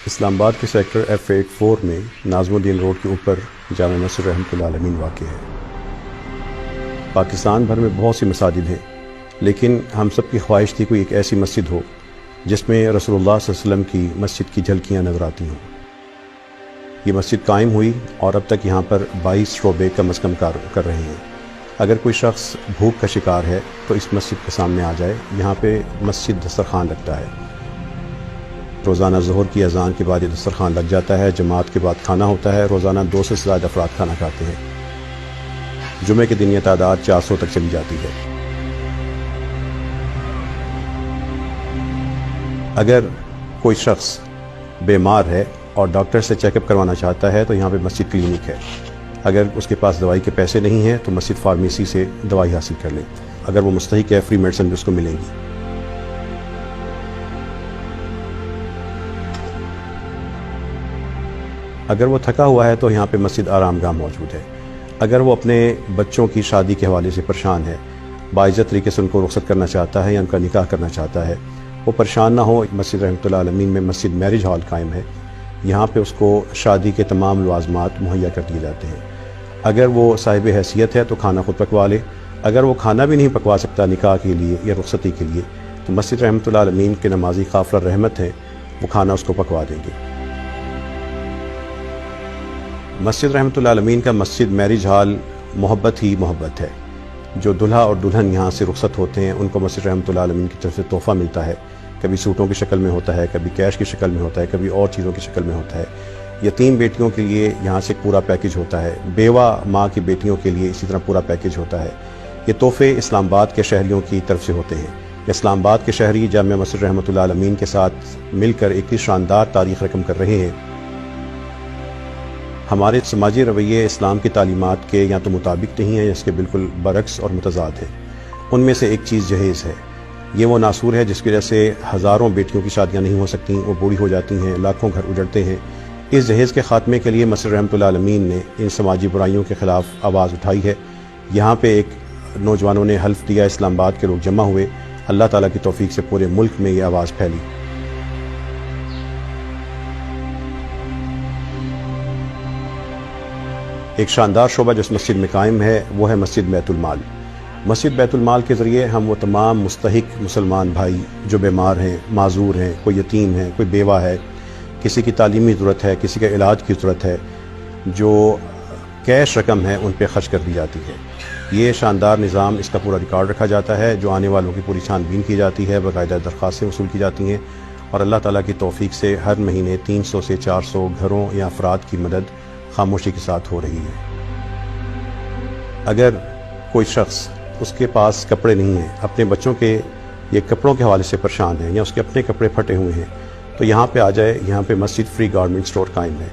اسلام آباد کے sector F84 میں ناظم الدین روڈ کے اوپر جامع مسجد رحمۃ اللہ علیہ واقع ہے۔ پاکستان بھر میں بہت سی مساجد ہیں، لیکن ہم سب کی خواہش تھی کوئی ایک ایسی مسجد ہو جس میں رسول اللہ صلی اللہ علیہ وسلم کی مسجد کی جھلکیاں نظر آتی ہوں۔ یہ مسجد قائم ہوئی اور اب تک یہاں پر 22 شعبے کم از کم کار کر رہے ہیں۔ اگر کوئی شخص بھوک کا شکار ہے تو اس مسجد کے سامنے آ جائے، یہاں پہ مسجد دسترخوان لگتا ہے۔ روزانہ ظہر کی اذان کے بعد یہ دسترخوان لگ جاتا ہے، جماعت کے بعد کھانا ہوتا ہے، روزانہ 200 سے زیادہ افراد کھانا کھاتے ہیں۔ جمعے کے دن یہ تعداد 400 تک چلی جاتی ہے۔ اگر کوئی شخص بیمار ہے اور ڈاکٹر سے چیک اپ کروانا چاہتا ہے تو یہاں پہ مسجد کلینک ہے۔ اگر اس کے پاس دوائی کے پیسے نہیں ہیں تو مسجد فارمیسی سے دوائی حاصل کر لیں۔ اگر وہ مستحق ہے فری میڈیسن بھی اس کو ملیں گی۔ اگر وہ تھکا ہوا ہے تو یہاں پہ مسجد آرام گاہ موجود ہے۔ اگر وہ اپنے بچوں کی شادی کے حوالے سے پریشان ہے، باعزت طریقے سے ان کو رخصت کرنا چاہتا ہے یا ان کا نکاح کرنا چاہتا ہے، وہ پریشان نہ ہو، مسجد رحمۃ اللہ علیہ میں مسجد میرج ہال قائم ہے۔ یہاں پہ اس کو شادی کے تمام لوازمات مہیا کر دیے جاتے ہیں۔ اگر وہ صاحب حیثیت ہے تو کھانا خود پکوا لے۔ اگر وہ کھانا بھی نہیں پکوا سکتا نکاح کے لیے یا رخصتی کے لیے تو مسجد رحمۃ اللہ علیہ کے نمازی قافلہ رحمت ہیں، وہ کھانا اس کو پکوا دیں گے۔ مسجد رحمۃ اللہ علیہ کا مسجد میرج ہال محبت ہی محبت ہے۔ جو دلہا اور دلہن یہاں سے رخصت ہوتے ہیں ان کو مسجد رحمۃ اللہ علیہ کی طرف سے تحفہ ملتا ہے۔ کبھی سوٹوں کی شکل میں ہوتا ہے، کبھی کیش کی شکل میں ہوتا ہے، کبھی اور چیزوں کی شکل میں ہوتا ہے۔ یتیم بیٹیوں کے لیے یہاں سے پورا پیکج ہوتا ہے، بیوہ ماں کی بیٹیوں کے لیے اسی طرح پورا پیکج ہوتا ہے۔ یہ تحفے اسلام آباد کے شہریوں کی طرف سے ہوتے ہیں۔ اسلام آباد کے شہری جامع مسجد رحمۃ اللہ علیہ کے ساتھ مل کر ایک شاندار تاریخ رقم کر رہے ہیں۔ ہمارے سماجی رویے اسلام کی تعلیمات کے یا تو مطابق نہیں ہیں یا اس کے بالکل برعکس اور متضاد ہیں۔ ان میں سے ایک چیز جہیز ہے۔ یہ وہ ناسور ہے جس کی وجہ سے ہزاروں بیٹیوں کی شادیاں نہیں ہو سکتی، وہ بوڑھی ہو جاتی ہیں، لاکھوں گھر اجڑتے ہیں۔ اس جہیز کے خاتمے کے لیے مسجد رحمۃ اللہ علیہ نے ان سماجی برائیوں کے خلاف آواز اٹھائی ہے۔ یہاں پہ ایک نوجوانوں نے حلف دیا، اسلام آباد کے لوگ جمع ہوئے، اللہ تعالیٰ کی توفیق سے پورے ملک میں یہ آواز پھیلی۔ ایک شاندار شعبہ جو اس مسجد میں قائم ہے وہ ہے مسجد بیت المال۔ مسجد بیت المال کے ذریعے ہم وہ تمام مستحق مسلمان بھائی جو بیمار ہیں، معذور ہیں، کوئی یتیم ہے، کوئی بیوہ ہے، کسی کی تعلیمی ضرورت ہے، کسی کا علاج کی ضرورت ہے، جو کیش رقم ہے ان پہ خرچ کر دی جاتی ہے۔ یہ شاندار نظام، اس کا پورا ریکارڈ رکھا جاتا ہے، جو آنے والوں کی پوری چھان بین کی جاتی ہے، باقاعدہ درخواستیں وصول کی جاتی ہیں، اور اللہ تعالیٰ کی توفیق سے ہر مہینے 300 سے 400 گھروں یا افراد کی مدد خاموشی کے ساتھ ہو رہی ہے۔ اگر کوئی شخص اس کے پاس کپڑے نہیں ہیں، اپنے بچوں کے یہ کپڑوں کے حوالے سے پریشان ہیں یا اس کے اپنے کپڑے پھٹے ہوئے ہیں تو یہاں پہ آ جائے۔ یہاں پہ مسجد فری گارمنٹ سٹور قائم ہے۔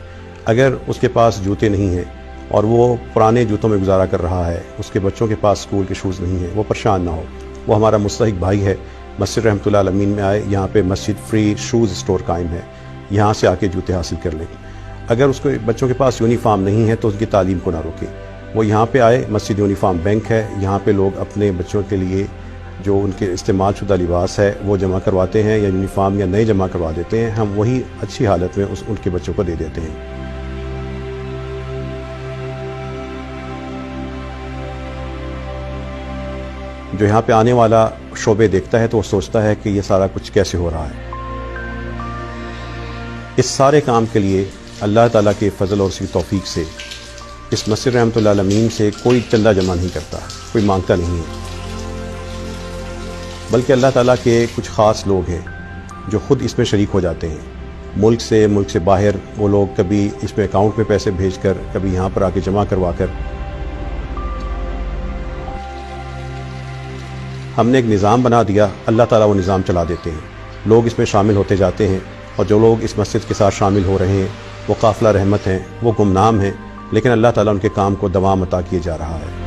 اگر اس کے پاس جوتے نہیں ہیں اور وہ پرانے جوتوں میں گزارا کر رہا ہے، اس کے بچوں کے پاس اسکول کے شوز نہیں ہیں، وہ پریشان نہ ہو، وہ ہمارا مستحق بھائی ہے، مسجد رحمۃ اللہ علیہ میں آئے۔ یہاں پہ مسجد فری شوز سٹور قائم ہے، یہاں سے آ کے جوتے حاصل کر لیں۔ اگر اس کو بچوں کے پاس یونیفارم نہیں ہے تو اس کی تعلیم کو نہ روکے، وہ یہاں پہ آئے۔ مسجد یونیفارم بینک ہے، یہاں پہ لوگ اپنے بچوں کے لیے جو ان کے استعمال شدہ لباس ہے وہ جمع کرواتے ہیں، یا یونیفارم یا نئے جمع کروا دیتے ہیں، ہم وہی اچھی حالت میں ان کے بچوں کو دے دیتے ہیں۔ جو یہاں پہ آنے والا شعبے دیکھتا ہے تو وہ سوچتا ہے کہ یہ سارا کچھ کیسے ہو رہا ہے۔ اس سارے کام کے لیے اللہ تعالیٰ کے فضل اور اس کی توفیق سے اس مسجد رحمۃ اللہ علیہ سے کوئی چندہ جمع نہیں کرتا، کوئی مانگتا نہیں ہے، بلکہ اللہ تعالیٰ کے کچھ خاص لوگ ہیں جو خود اس میں شریک ہو جاتے ہیں۔ ملک سے باہر وہ لوگ کبھی اس میں اکاؤنٹ میں پیسے بھیج کر، کبھی یہاں پر آ کے جمع کروا کر۔ ہم نے ایک نظام بنا دیا، اللہ تعالیٰ وہ نظام چلا دیتے ہیں، لوگ اس میں شامل ہوتے جاتے ہیں، اور جو لوگ اس مسجد کے ساتھ شامل ہو رہے ہیں وہ قافلہ رحمت ہیں، وہ گمنام ہیں، لیکن اللہ تعالیٰ ان کے کام کو دوام عطا کیے جا رہا ہے۔